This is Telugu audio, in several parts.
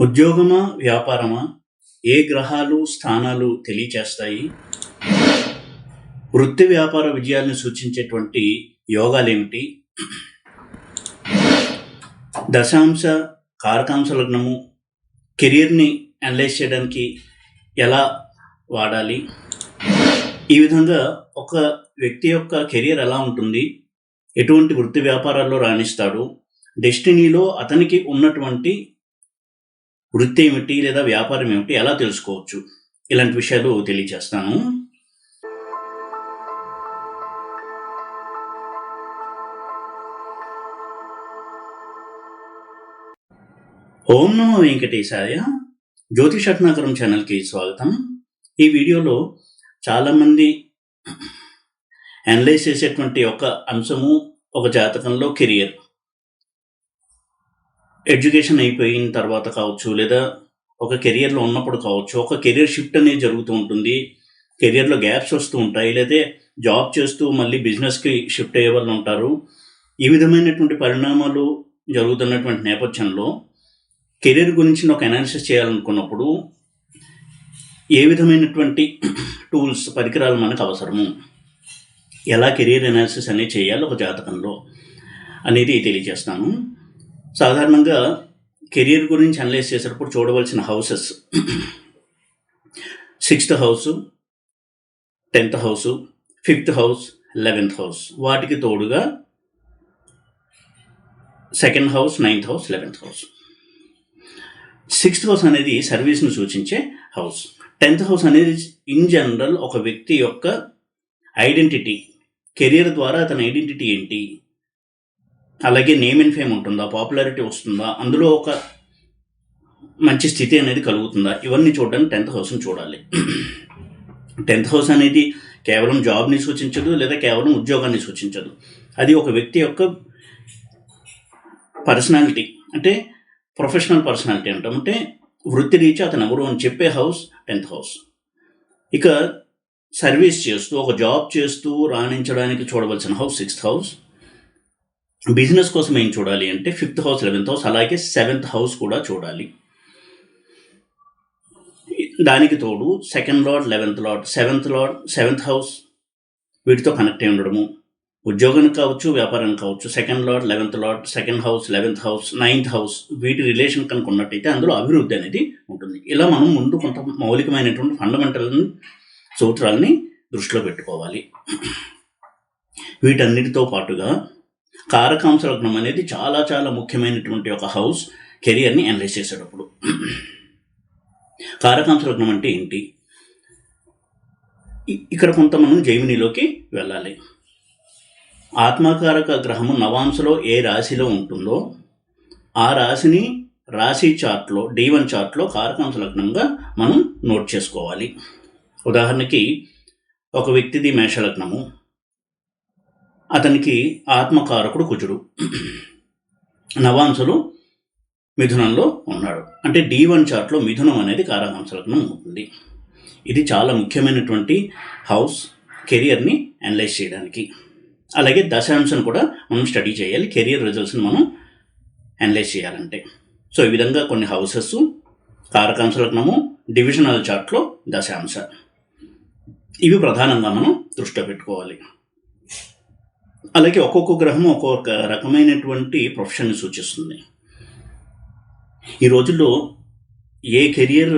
ఉద్యోగమా? వ్యాపారమా? ఏ గ్రహాలు, స్థానాలు తెలియచేస్తాయి? వృత్తి వ్యాపార విజయాలను సూచించేటువంటి యోగాలేమిటి? దశాంశ, కారకాంశ లగ్నము కెరియర్ని అనలైజ్ చేయడానికి ఎలా వాడాలి? ఈ విధంగా ఒక వ్యక్తి యొక్క కెరియర్ ఎలా ఉంటుంది, ఎటువంటి వృత్తి వ్యాపారాల్లో రాణిస్తాడు, డెస్టినీలో అతనికి ఉన్నటువంటి వృత్తి ఏమిటి లేదా వ్యాపారం ఏమిటి ఎలా తెలుసుకోవచ్చు, ఇలాంటి విషయాలు తెలియజేస్తాను. ఓం నమో వెంకటేశాయ. జ్యోతిషరత్నాకరం ఛానల్కి స్వాగతం. ఈ వీడియోలో చాలామంది అనలైజ్ చేసేటువంటి ఒక అంశము ఒక జాతకంలో కెరియర్. ఎడ్యుకేషన్ అయిపోయిన తర్వాత కావచ్చు, లేదా ఒక కెరియర్లో ఉన్నప్పుడు కావచ్చు, ఒక కెరియర్ షిఫ్ట్ అనేది జరుగుతూ ఉంటుంది. కెరియర్లో గ్యాప్స్ వస్తూ ఉంటాయి, లేదా జాబ్ చేస్తూ మళ్ళీ బిజినెస్కి షిఫ్ట్ అయ్యే వాళ్ళు ఉంటారు. ఈ విధమైనటువంటి పరిణామాలు జరుగుతున్నటువంటి నేపథ్యంలో కెరీర్ గురించి ఒక అనాలిసిస్ చేయాలనుకున్నప్పుడు ఏ విధమైనటువంటి టూల్స్, పరికరాలు మనకు అవసరము, ఎలా కెరీర్ అనాలిసిస్ అనేది చేయాలి ఒక జాతకంలో అనేది తెలియజేస్తాను. సాధారణంగా కెరీర్ గురించి అనలైజ్ చేసేటప్పుడు చూడవలసిన houses 6th house, 10th house, 5th house, 11th house, వాటికి తోడుగా 2nd house, 9th house, 11th house. 6th house అనేది సర్వీస్ను సూచించే హౌస్. 10th హౌస్ అనేది ఇన్ జనరల్ ఒక వ్యక్తి యొక్క ఐడెంటిటీ, కెరియర్ ద్వారా అతని ఐడెంటిటీ ఏంటి, అలాగే నేమ్ అండ్ ఫేమ్ ఉంటుందా, పాపులారిటీ వస్తుందా, అందులో ఒక మంచి స్థితి అనేది కలుగుతుందా, ఇవన్నీ చూడడానికి 10th హౌస్ని చూడాలి. 10th హౌస్ అనేది కేవలం జాబ్ని సూచించదు, లేదా కేవలం ఉద్యోగాన్ని సూచించదు. అది ఒక వ్యక్తి యొక్క పర్సనాలిటీ, అంటే ప్రొఫెషనల్ పర్సనాలిటీ అంటాం, అంటే వృత్తి రీత్యా అతను ఎవరు అని చెప్పే హౌస్ 10th హౌస్. ఇక సర్వీస్ చేస్తూ, ఒక జాబ్ చేస్తూ రాణించడానికి చూడవలసిన హౌస్ 6th హౌస్. బిజినెస్ కోసం ఏం చూడాలి అంటే 5th హౌస్, 11th హౌస్, అలాగే 7th హౌస్ కూడా చూడాలి. దానికి తోడు 2nd lord, 11th lord, 7th lord, 7th house వీటితో కనెక్ట్ అయి ఉండడము. ఉద్యోగానికి కావచ్చు, వ్యాపారానికి కావచ్చు, 2nd lord, 11th lord, 2nd house, 11th house, 9th house వీటి రిలేషన్ కనుక ఉన్నట్టయితే అందులో అభివృద్ధి అనేది ఉంటుంది. ఇలా మనం ముందు కొంత మౌలికమైనటువంటి ఫండమెంటల్ సూత్రాలని దృష్టిలో పెట్టుకోవాలి. వీటన్నిటితో పాటుగా కారకాంశ లగ్నం అనేది చాలా చాలా ముఖ్యమైనటువంటి ఒక హౌస్ కెరియర్ని అనలైజ్ చేసేటప్పుడు. కారకాంశ లగ్నం అంటే ఏంటి? ఇక్కడ కొంత మనం జైమినిలోకి వెళ్ళాలి. ఆత్మకారక గ్రహము నవాంశలో ఏ రాశిలో ఉంటుందో ఆ రాశిని రాశి చార్ట్లో, D1 చార్ట్లో కారకాంశ లగ్నంగా మనం నోట్ చేసుకోవాలి. ఉదాహరణకి ఒక వ్యక్తిది మేషలగ్నము, అతనికి ఆత్మకారకుడు కుజుడు, నవాంశలు మిథునంలో ఉన్నాడు, అంటే D1 చార్ట్లో మిథునం అనేది కారకాంశ లగ్నం ఉంటుంది. ఇది చాలా ముఖ్యమైనటువంటి హౌస్ కెరియర్ని అనలైజ్ చేయడానికి. అలాగే దశాంశను కూడా మనం స్టడీ చేయాలి కెరియర్ రిజల్ట్స్ని మనం అనలైజ్ చేయాలంటే. సో ఈ విధంగా కొన్ని హౌసెస్, కారకాంశ లగ్నము, డివిజనల్ చార్ట్లో దశాంశ, ఇవి ప్రధానంగా మనం దృష్టిలో పెట్టుకోవాలి. అలాగే ఒక్కొక్క గ్రహం ఒక్కొక్క రకమైనటువంటి ప్రొఫెషన్ని సూచిస్తుంది. ఈ రోజుల్లో ఏ కెరియర్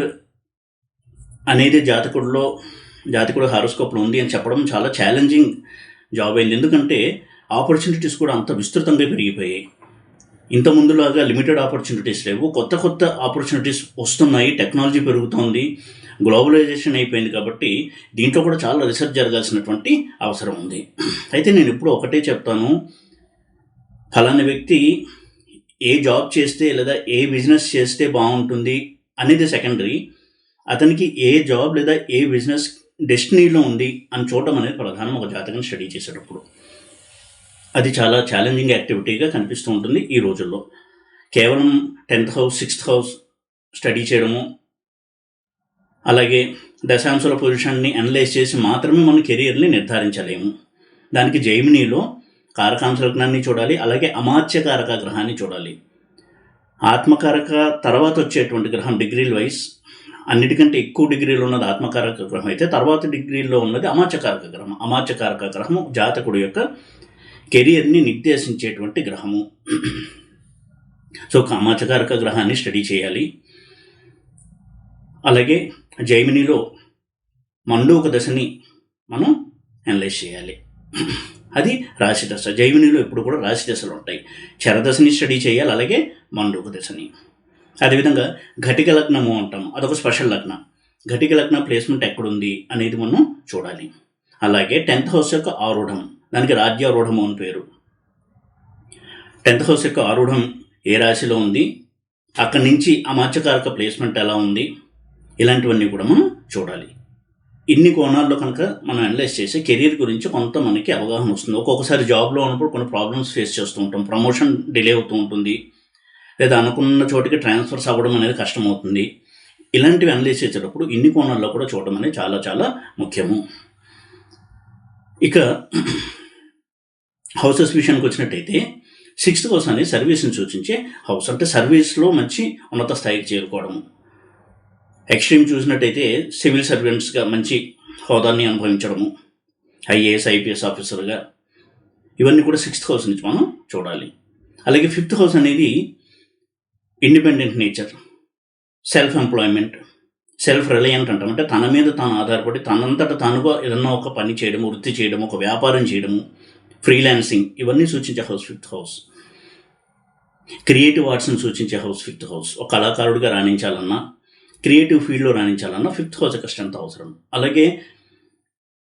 అనేది జాతకుడు హారోస్కోప్లో ఉంది అని చెప్పడం చాలా ఛాలెంజింగ్ జాబ్ అయింది. ఎందుకంటే ఆపర్చునిటీస్ కూడా అంత విస్తృతంగా పెరిగిపోయాయి. ఇంత ముందులాగా లిమిటెడ్ ఆపర్చునిటీస్ లేవు, కొత్త కొత్త ఆపర్చునిటీస్ వస్తున్నాయి. టెక్నాలజీ పెరుగుతోంది, గ్లోబలైజేషన్ అయిపోయింది. కాబట్టి దీంట్లో కూడా చాలా రీసెర్చ్ జరగాల్సినటువంటి అవసరం ఉంది. అయితే నేను ఇప్పుడు ఒకటే చెప్తాను, ఫలానా వ్యక్తి ఏ జాబ్ చేస్తే లేదా ఏ బిజినెస్ చేస్తే బాగుంటుంది అనేది సెకండరీ. అతనికి ఏ జాబ్ లేదా ఏ బిజినెస్ డెస్టినీలో ఉంది అని చూడడం అనేది ప్రధానం ఒక జాతకం స్టడీ చేసేటప్పుడు. అది చాలా ఛాలెంజింగ్ యాక్టివిటీగా కనిపిస్తూ ఉంటుంది ఈ రోజుల్లో. కేవలం 10th house, 6th house study చేయడము, అలాగే దశాంశాల పొజిషన్ని అనలైజ్ చేసి మాత్రమే మన కెరియర్ని నిర్ధారించలేము. దానికి జైమినిలో కారకాంశ లగ్నాన్ని చూడాలి, అలాగే అమాత్య కారక గ్రహాన్ని చూడాలి. ఆత్మకారక తర్వాత వచ్చేటువంటి గ్రహం డిగ్రీల వైజ్ అన్నిటికంటే ఎక్కువ డిగ్రీలు ఉన్నది ఆత్మకారక గ్రహం అయితే తర్వాత డిగ్రీల్లో ఉన్నది అమాత్యకారక గ్రహం. అమాత్యకారక గ్రహము జాతకుడు యొక్క కెరియర్ని నిర్దేశించేటువంటి గ్రహము. సో అమాత్యకారక గ్రహాన్ని స్టడీ చేయాలి. అలాగే జైమినిలో మండూక దశని మనం అనలైజ్ చేయాలి. అది రాశి దశ. జైమినిలో ఎప్పుడు కూడా రాశి దశలు ఉంటాయి. చరదశని స్టడీ చేయాలి, అలాగే మండూక దశని. అదేవిధంగా ఘటిక లగ్నము అంటాము, అదొక స్పెషల్ లగ్నం. ఘటిక లగ్న ప్లేస్మెంట్ ఎక్కడుంది అనేది మనం చూడాలి. అలాగే 10th హౌస్ యొక్క ఆరూఢం, దానికి రాజ్యారూఢము అని పేరు. 10th హౌస్ యొక్క ఆరూఢం ఏ రాశిలో ఉంది, అక్కడి నుంచి అమాత్యకారక ప్లేస్మెంట్ ఎలా ఉంది, ఇలాంటివన్నీ కూడా మనం చూడాలి. ఇన్ని కోణాల్లో కనుక మనం అనలైజ్ చేసి కెరీర్ గురించి కొంత మనకి అవగాహన వస్తుంది. ఒక్కొక్కసారి జాబ్లో ఉన్నప్పుడు కొన్ని ప్రాబ్లమ్స్ ఫేస్ చేస్తూ ఉంటాం. ప్రమోషన్ డిలే అవుతూ ఉంటుంది, లేదా అనుకున్న చోటికి ట్రాన్స్ఫర్స్ అవ్వడం అనేది కష్టమవుతుంది. ఇలాంటివి అనలైజ్ చేసేటప్పుడు ఇన్ని కోణాల్లో కూడా చూడడం అనేది చాలా చాలా ముఖ్యము. ఇక హౌసెస్ విషయానికి వచ్చినట్టయితే 6th హౌస్ అనేది సర్వీస్ని సూచించే హౌస్. అంటే సర్వీస్లో మంచి ఉన్నత స్థాయికి చేరుకోవడము. ఎక్స్ట్రీమ్ చూసినట్టయితే సివిల్ సర్వెంట్స్గా మంచి హోదాన్ని అనుభవించడము, ఐఏఎస్ ఐపీఎస్ ఆఫీసర్గా, ఇవన్నీ కూడా 6th హౌస్ నుంచి మనం చూడాలి. అలాగే 5th హౌస్ అనేది independent nature, self employment, self reliant అంటాం. అంటే తన మీద తాను ఆధారపడి తనంతట తానుగా ఏదన్నా ఒక పని చేయడము, వృత్తి చేయడము, ఒక వ్యాపారం చేయడము, ఫ్రీలాన్సింగ్, ఇవన్నీ సూచించే హౌస్ 5th హౌస్. క్రియేటివ్ ఆర్ట్స్ని సూచించే హౌస్ 5th హౌస్. ఒక కళాకారుడిగా రాణించాలన్నా, క్రియేటివ్ ఫీల్డ్లో రాణించాలన్నా 5th హౌస్ యొక్క స్ట్రెంత్ అవసరం. అలాగే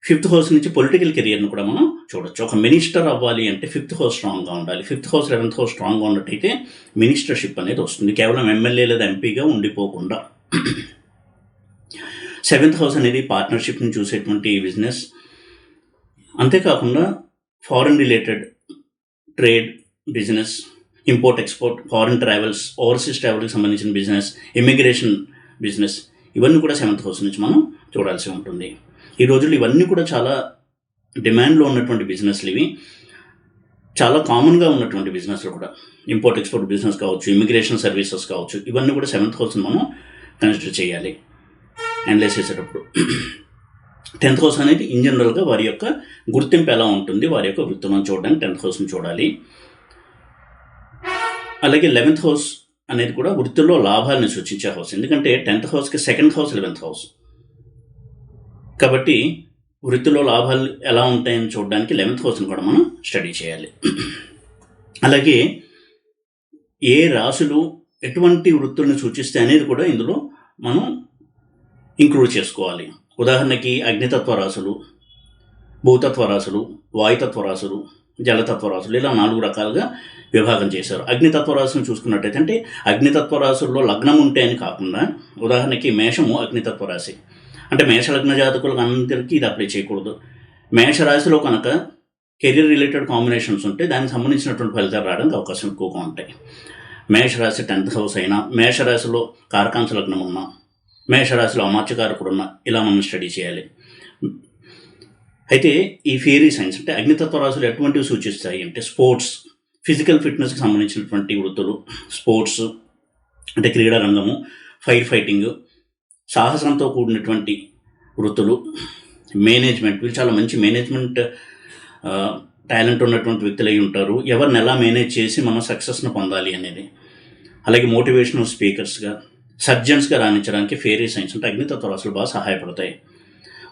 5th హౌస్ నుంచి పొలిటికల్ కెరియర్ని కూడా మనం చూడొచ్చు. ఒక మినిస్టర్ అవ్వాలి అంటే 5th హౌస్ స్ట్రాంగ్గా ఉండాలి. 5th హౌస్ 11th హౌస్ స్ట్రాంగ్గా ఉన్నట్టయితే మినిస్టర్షిప్ అనేది వస్తుంది, కేవలం ఎమ్మెల్యే లేదా ఎంపీగా ఉండిపోకుండా. 7th హౌస్ అనేది పార్ట్నర్షిప్ని చూసేటువంటి బిజినెస్. అంతేకాకుండా foreign related trade, business, import export, foreign travels, overseas ట్రావెల్కి సంబంధించిన బిజినెస్, ఇమిగ్రేషన్ బిజినెస్, ఇవన్నీ కూడా 7th హౌస్ నుంచి మనం చూడాల్సి ఉంటుంది. ఈ రోజుల్లో ఇవన్నీ కూడా చాలా డిమాండ్లో ఉన్నటువంటి బిజినెస్లు. ఇవి చాలా కామన్గా ఉన్నటువంటి బిజినెస్లు కూడా. ఇంపోర్ట్ ఎక్స్పోర్ట్ బిజినెస్ కావచ్చు, ఇమిగ్రేషన్ సర్వీసెస్ కావచ్చు, ఇవన్నీ కూడా 7th హౌస్ని మనం కన్సిడర్ చేయాలి అనలైజ్ చేసేటప్పుడు. 10th హౌస్ అనేది ఇన్ జనరల్గా వారి యొక్క గుర్తింపు ఎలా ఉంటుంది, వారి యొక్క వృత్తులను చూడడానికి 10th హౌస్ని చూడాలి. అలాగే 11th హౌస్ అనేది కూడా వృత్తిలో లాభాలను సూచించే హౌస్. ఎందుకంటే 10th హౌస్కి 2nd హౌస్ 11th హౌస్ కాబట్టి వృత్తిలో లాభాలు ఎలా ఉంటాయని చూడడానికి 11th హౌస్ని కూడా మనం స్టడీ చేయాలి. అలాగే ఏ రాశులు ఎటువంటి వృత్తుల్ని సూచిస్తాయి అనేది కూడా ఇందులో మనం ఇంక్లూడ్ చేసుకోవాలి. ఉదాహరణకి అగ్నితత్వ రాశులు, భూతత్వ రాశులు, వాయుతత్వ రాశులు, జలతత్వ రాశులు, ఇలా 4 రకాలుగా విభాగం చేశారు. అగ్నితత్వ రాశులను చూసుకున్నట్టయితే, అంటే అగ్నితత్వ రాశుల్లో లగ్నం ఉంటే అని కాకుండా, ఉదాహరణకి మేషము అగ్నితత్వ రాశి, అంటే మేషలగ్న జాతకులకు అందరికీ ఇది అప్లై చేయకూడదు. మేషరాశిలో కనుక కెరీర్ రిలేటెడ్ కాంబినేషన్స్ ఉంటే దానికి సంబంధించినటువంటి ఫలితాలు రావడానికి అవకాశం ఎక్కువగా ఉంటాయి. మేషరాశి 10th హౌస్ అయినా, మేషరాశిలో కారకాంశ లగ్నం ఉన్నా, మేషరాశిలో అమాత్యకారకుడు ఉన్నా, ఇలా మనం స్టడీ చేయాలి. అయితే ఈ ఫియరీ సైన్స్ అంటే అగ్నితత్వ రాశులు ఎటువంటివి సూచిస్తాయి అంటే, స్పోర్ట్స్, ఫిజికల్ ఫిట్నెస్కి సంబంధించినటువంటి వృత్తులు, స్పోర్ట్స్ అంటే క్రీడా రంగము, ఫైర్ ఫైటింగ్, సాహసంతో కూడినటువంటి వృత్తులు, మేనేజ్మెంట్, వీళ్ళు చాలా మంచి మేనేజ్మెంట్ టాలెంట్ ఉన్నటువంటి వ్యక్తులు అయి ఉంటారు. ఎవరిని ఎలా మేనేజ్ చేసి మనం సక్సెస్ను పొందాలి అనేది. అలాగే మోటివేషనల్ స్పీకర్స్గా, సర్జన్స్గా రాణించడానికి ఫెయిరీ సైన్స్ అంటే అగ్నితత్వ రాశులు బాగా సహాయపడతాయి.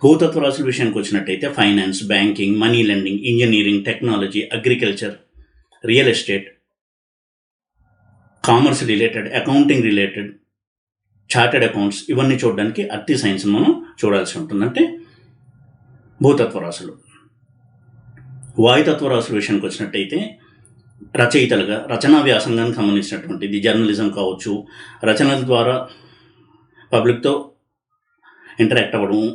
భూతత్వ రాశుల విషయానికి వచ్చినట్టయితే finance, banking, money lending, engineering, technology, agriculture, real estate, commerce related, accounting related, chartered accounts, ఇవన్నీ చూడడానికి అర్తి సైన్స్ మనం చూడాల్సి ఉంటుంది. అంటే భూతత్వ రాశులు. వాయుతత్వ రాశుల విషయానికి వచ్చినట్టయితే రచయితలుగా, రచనా వ్యాసంగానికి సంబంధించినటువంటిది, జర్నలిజం కావచ్చు, రచనల ద్వారా పబ్లిక్తో ఇంటరాక్ట్ అవ్వడము,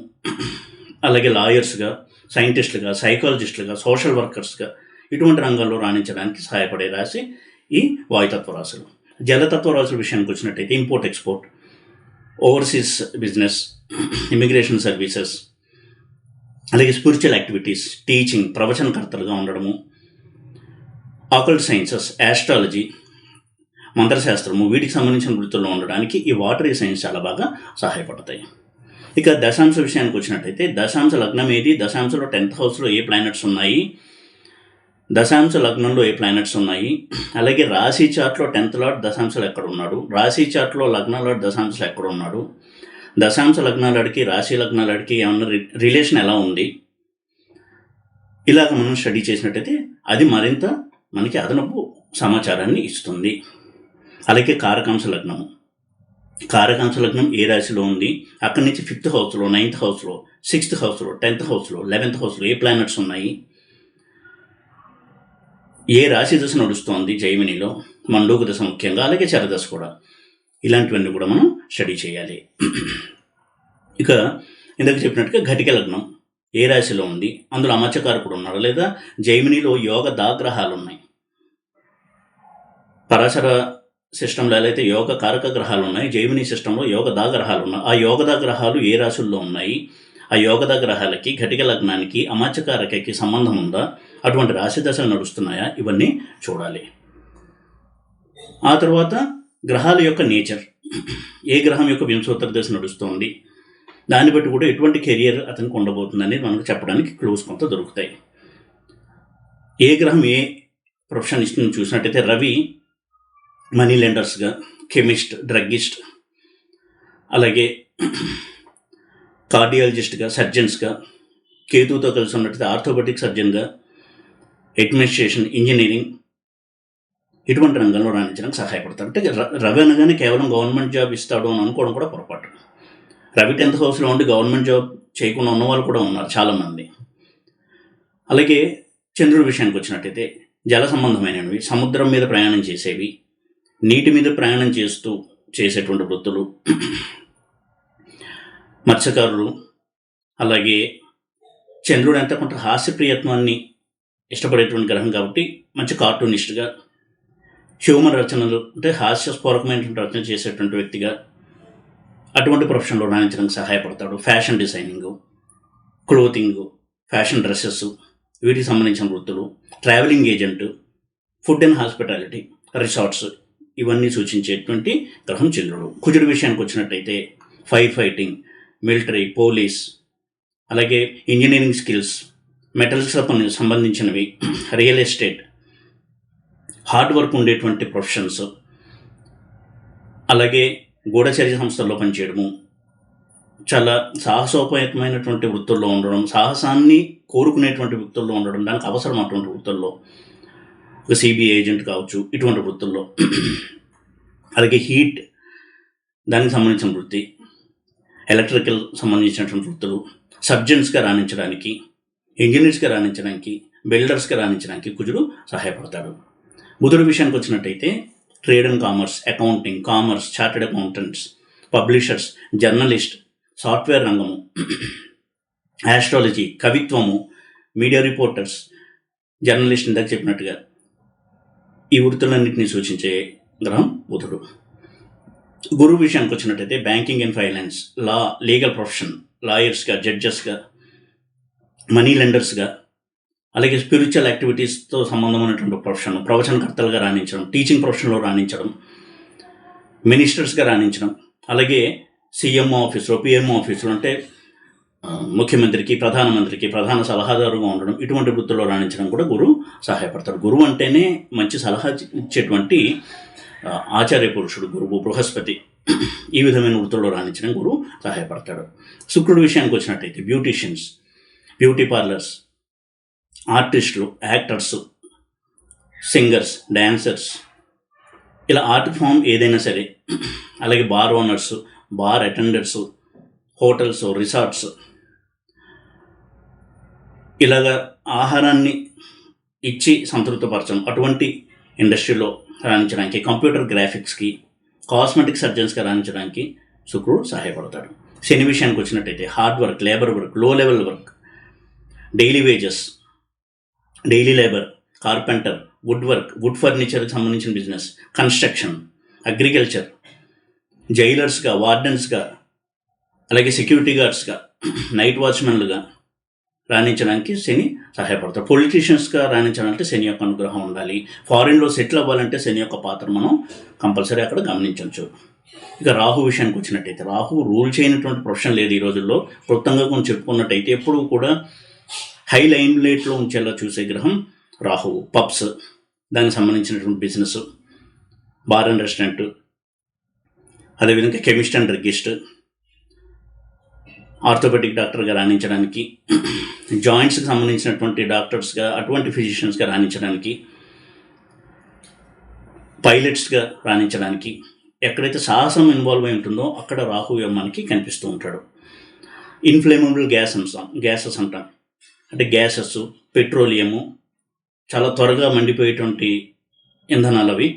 అలాగే లాయర్స్గా, సైంటిస్టులుగా, సైకాలజిస్టులుగా, సోషల్ వర్కర్స్గా, ఇటువంటి రంగాల్లో రాణించడానికి సహాయపడే రాశి ఈ వాయుతత్వ రాశులు. జలతత్వ రాశుల విషయానికి వచ్చినట్టయితే import export, overseas business, immigration services, అలాగే స్పిరిచువల్ యాక్టివిటీస్, టీచింగ్, ప్రవచనకర్తలుగా ఉండడము, ఆకల్ట్ సైన్సెస్, ఆస్ట్రాలజీ, మంత్రశాస్త్రము వీటికి సంబంధించిన వృత్తుల్లో ఉండడానికి ఈ వాటరీ సైన్స్ చాలా బాగా సహాయపడతాయి. ఇక దశాంశ విషయానికి వచ్చినట్టయితే దశాంశ లగ్నం ఏది, దశాంశలో 10th హౌస్లో ఏ ప్లానెట్స్ ఉన్నాయి, దశాంశ లగ్నంలో ఏ ప్లానెట్స్ ఉన్నాయి, అలాగే రాశి చార్ట్లో 10th లార్డ్ దశాంశలు ఎక్కడ ఉన్నాడు, రాశి చార్ట్లో లగ్న లార్డ్ దశాంశలు ఎక్కడ ఉన్నాడు, దశాంశ లగ్నాలడికి రాశి లగ్నాలడికి ఏమన్నా రిలేషన్ ఎలా ఉంది, ఇలాగ మనం స్టడీ చేసినట్టయితే అది మరింత మనకి అదనపు సమాచారాన్ని ఇస్తుంది. అలాగే కారకాంశ లగ్నము, కారకాంశ లగ్నం ఏ రాశిలో ఉంది, అక్కడి నుంచి 5th హౌస్లో, 9th హౌస్లో, 6th హౌస్లో, 10th హౌస్లో, 11th హౌస్లో ఏ ప్లానెట్స్ ఉన్నాయి, ఏ రాశి దశ నడుస్తోంది జైమినిలో, మండూక దశ ముఖ్యంగా, అలాగే చరదశ కూడా, ఇలాంటివన్నీ కూడా మనం స్టడీ చేయాలి. ఇక ఇందాక చెప్పినట్టుగా ఘటిక లగ్నం ఏ రాశిలో ఉంది, అందులో అమర్చకారకుడు ఉన్నాడు, లేదా జైమినిలో యోగ దాగ్రహాలు ఉన్నాయి. పరాశర సిస్టంలో ఎలా అయితే యోగ కారక గ్రహాలు ఉన్నాయి, జైమిని సిస్టంలో యోగ దాగ్రహాలు ఉన్నాయి. ఆ యోగ గ్రహాలు ఏ రాశుల్లో ఉన్నాయి, ఆ యోగ గ్రహాలకి ఘటిక లగ్నానికి అమర్చకారకకి సంబంధం ఉందా, అటువంటి రాశి దశలు నడుస్తున్నాయా, ఇవన్నీ చూడాలి. ఆ తర్వాత గ్రహాల యొక్క నేచర్, ఏ గ్రహం యొక్క వింశోత్తర దశ నడుస్తోంది, దాన్ని బట్టి కూడా ఎటువంటి కెరియర్ అతనికి ఉండబోతుందని మనకు చెప్పడానికి క్లూస్ కొంత దొరుకుతాయి. ఏ గ్రహం ఏ ప్రొఫెషనిస్ట్ని చూసినట్టయితే రవి మనీ లెండర్స్గా, కెమిస్ట్, డ్రగ్గిస్ట్, అలాగే కార్డియాలజిస్ట్గా, సర్జన్స్గా, కేతుతో కలిసి ఉన్నట్టయితే ఆర్థోపెటిక్ సర్జన్గా, అడ్మినిస్ట్రేషన్, ఇంజనీరింగ్ ఇటువంటి రంగంలో రాణించడానికి సహాయపడతారు. అంటే రవి అనగానే కేవలం గవర్నమెంట్ జాబ్ ఇస్తాడు అని అనుకోవడం కూడా పొరపాటు. రవి 10th హౌస్లో ఉండి గవర్నమెంట్ జాబ్ చేయకుండా ఉన్న వాళ్ళు కూడా ఉన్నారు చాలామంది. అలాగే చంద్రుడి విషయానికి వచ్చినట్టయితే జల సంబంధమైనవి, సముద్రం మీద ప్రయాణం చేసేవి, నీటి మీద ప్రయాణం చేస్తూ చేసేటువంటి వృత్తులు, మత్స్యకారులు. అలాగే చంద్రుడు అంతా కొంత హాస్యప్రియత్వాన్ని ఇష్టపడేటువంటి గ్రహం కాబట్టి మంచి కార్టూనిస్ట్గా, హ్యూమన్ రచనలు అంటే హాస్యస్ఫూరకమైనటువంటి రచన చేసేటువంటి వ్యక్తిగా అటువంటి ప్రొఫెషన్లో రాణించడానికి సహాయపడతాడు. Fashion designing, clothing, fashion dresses వీటికి సంబంధించిన వృత్తులు, travelling agent, food and hospitality, resorts ఇవన్నీ సూచించేటువంటి గ్రహం చంద్రుడు. కుజుడి విషయానికి వచ్చినట్టయితే ఫైర్ ఫైటింగ్, మిలిటరీ, పోలీస్, అలాగే ఇంజనీరింగ్ స్కిల్స్, మెటల్స్ సంబంధించినవి, రియల్ ఎస్టేట్, హార్డ్ వర్క్ ఉండేటువంటి ప్రొఫెషన్స్, అలాగే గూఢచర్య సంస్థల్లో పనిచేయడము, చాలా సాహసోపేతమైనటువంటి వృత్తుల్లో ఉండడం, సాహసాన్ని కోరుకునేటువంటి వృత్తుల్లో ఉండడం, దానికి అవసరం అటువంటి వృత్తుల్లో, ఒక సిబిఐ ఏజెంట్ కావచ్చు, ఇటువంటి వృత్తుల్లో. అలాగే హీట్ దానికి సంబంధించిన వృత్తి, ఎలక్ట్రికల్ సంబంధించినటువంటి వృత్తులు, సర్జన్స్గా రాణించడానికి, ఇంజనీర్స్గా రాణించడానికి, బిల్డర్స్గా రాణించడానికి కుజుడు సహాయపడతాడు. బుధుడి విషయానికి వచ్చినట్టయితే trade and commerce, accounting, commerce, chartered accountants, publishers, journalist, software రంగము, ఆస్ట్రాలజీ, కవిత్వము, మీడియా రిపోర్టర్స్, జర్నలిస్ట్ ఇందాక చెప్పినట్టుగా ఈ వృత్తులన్నింటినీ సూచించే గ్రహం బుధుడు. గురువు విషయానికి వచ్చినట్టయితే banking and finance, law, legal profession, లాయర్స్గా, జడ్జెస్గా, మనీ లెండర్స్గా, అలాగే స్పిరిచువల్ యాక్టివిటీస్తో సంబంధం ఉన్నటువంటి ప్రొఫెషన్, ప్రవచనకర్తలుగా రాణించడం, టీచింగ్ ప్రొఫెషన్లో రాణించడం, మినిస్టర్స్గా రాణించడం, అలాగే సీఎంఓ ఆఫీసులో, పిఎంఓ ఆఫీసులో అంటే ముఖ్యమంత్రికి, ప్రధానమంత్రికి ప్రధాన సలహాదారుగా ఉండడం, ఇటువంటి వృత్తుల్లో రాణించడం కూడా గురువు సహాయపడతాడు. గురువు అంటేనే మంచి సలహా ఇచ్చేటువంటి ఆచార్య పురుషుడు గురువు, బృహస్పతి. ఈ విధమైన వృత్తుల్లో రాణించడం గురువు సహాయపడతాడు. శుక్రుడి విషయానికి వచ్చినట్టయితే బ్యూటీషియన్స్, బ్యూటీ పార్లర్స్, ఆర్టిస్టులు, యాక్టర్స్, సింగర్స్, డ్యాన్సర్స్, ఇలా ఆర్ట్ ఫామ్ ఏదైనా సరే, అలాగే bar owners, bar attenders, hotels, resorts, ఇలాగా ఆహారాన్ని ఇచ్చి సంతృప్తిపరచడం, అటువంటి ఇండస్ట్రీలో రాణించడానికి, కంప్యూటర్ గ్రాఫిక్స్కి, కాస్మెటిక్ సర్జన్స్గా రాణించడానికి శుక్రుడు సహాయపడతాడు. శని విషయానికి వచ్చినట్టయితే hard work, labour work, low level work, daily wages, daily labour, carpenter, wood work, wood ఫర్నిచర్కి సంబంధించిన బిజినెస్, కన్స్ట్రక్షన్, అగ్రికల్చర్, జైలర్స్గా, వార్డెన్స్గా, అలాగే సెక్యూరిటీ గార్డ్స్గా, నైట్ వాచ్మెన్లుగా, రాణించడానికి శని సహాయపడతాడు. పొలిటీషియన్స్గా రాణించాలంటే శని యొక్క అనుగ్రహం ఉండాలి. ఫారిన్లో సెటిల్ అవ్వాలంటే శని యొక్క పాత్ర మనం కంపల్సరీ అక్కడ గమనించవచ్చు. ఇక రాహు విషయానికి వచ్చినట్టయితే, రాహు రూల్ చేయనటువంటి ప్రొఫెషన్ లేదు ఈ రోజుల్లో. క్లుప్తంగా కొంచెం చెప్పుకున్నట్టయితే ఎప్పుడూ కూడా హై లైమ్ లైట్లో ఉంచేలా చూసే గ్రహం రాహువు. పబ్స్, దానికి సంబంధించినటువంటి బిజినెస్, బార్ అండ్ రెస్టారెంట్, అదేవిధంగా కెమిస్ట్ అండ్ డ్రగ్గిస్ట్, ఆర్థోపెడిక్ డాక్టర్గా రాణించడానికి, జాయింట్స్కి సంబంధించినటువంటి డాక్టర్స్గా, అటువంటి ఫిజిషియన్స్గా రాణించడానికి, పైలట్స్గా రాణించడానికి, ఎక్కడైతే సాహసం ఇన్వాల్వ్ అయి ఉంటుందో అక్కడ రాహు మనకి కనిపిస్తూ ఉంటాడు. ఇన్ఫ్లేమబుల్ గ్యాసెస్ అంటాం, అంటే గ్యాసెస్, పెట్రోలియము, చాలా త్వరగా మండిపోయేటువంటి ఇంధనాలు అవి,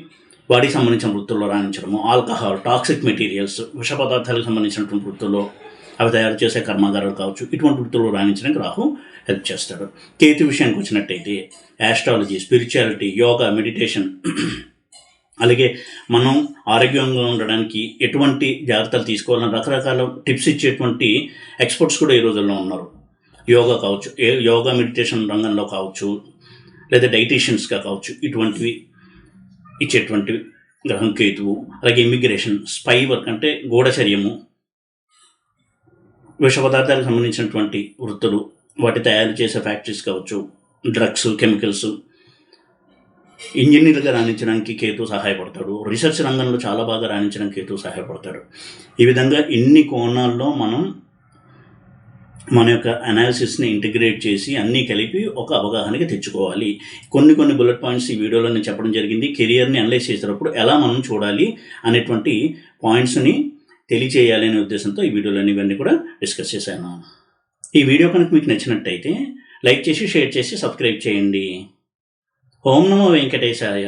వాటికి సంబంధించిన వృత్తుల్లో రాణించడము, ఆల్కహాల్, టాక్సిక్ మెటీరియల్స్, విష పదార్థాలకు సంబంధించినటువంటి వృత్తుల్లో, అవి తయారు చేసే కర్మాగారాలు కావచ్చు, ఇటువంటి వృత్తుల్లో రాణించడానికి రాహు హెల్ప్ చేస్తాడు. కేతు విషయానికి వచ్చినట్టయితే ఆస్ట్రాలజీ, స్పిరిచువాలిటీ, యోగా, మెడిటేషన్, అలాగే మనం ఆరోగ్యంగా ఉండడానికి ఎటువంటి జాగ్రత్తలు తీసుకోవాలని రకరకాల టిప్స్ ఇచ్చేటువంటి ఎక్స్పర్ట్స్ కూడా ఈ రోజుల్లో ఉన్నారు. యోగా కావచ్చు, యోగా మెడిటేషన్ రంగంలో కావచ్చు, లేదా డైటీషియన్స్గా కావచ్చు, ఇటువంటివి ఇచ్చేటువంటివి గ్రహం కేతువు. అలాగే ఇమిగ్రేషన్, స్పై వర్క్ అంటే గూఢచర్యము, విష పదార్థాలకు సంబంధించినటువంటి వృత్తులు, వాటి తయారు చేసే ఫ్యాక్టరీస్ కావచ్చు, డ్రగ్స్, కెమికల్స్, ఇంజనీర్గా రాణించడానికి కేతు సహాయపడతాడు. రీసెర్చ్ రంగంలో చాలా బాగా రాణించడానికి కేతు సహాయపడతాడు. ఈ విధంగా ఇన్ని కోణాల్లో మనం మన యొక్క అనాలిసిస్ని ఇంటిగ్రేట్ చేసి అన్నీ కలిపి ఒక అవగాహనకి తెచ్చుకోవాలి. కొన్ని బుల్లెట్ పాయింట్స్ ఈ వీడియోలో నేను చెప్పడం జరిగింది. కెరియర్ని అనలైజ్ చేసేటప్పుడు ఎలా మనం చూడాలి అనేటువంటి పాయింట్స్ని తెలియచేయాలి అనే ఉద్దేశంతో ఈ వీడియోలో ఇవన్నీ కూడా డిస్కస్ చేశాను. ఈ వీడియో కనుక మీకు నచ్చినట్టయితే లైక్ చేసి, షేర్ చేసి, సబ్స్క్రైబ్ చేయండి. ఓం నమో వెంకటేశాయ.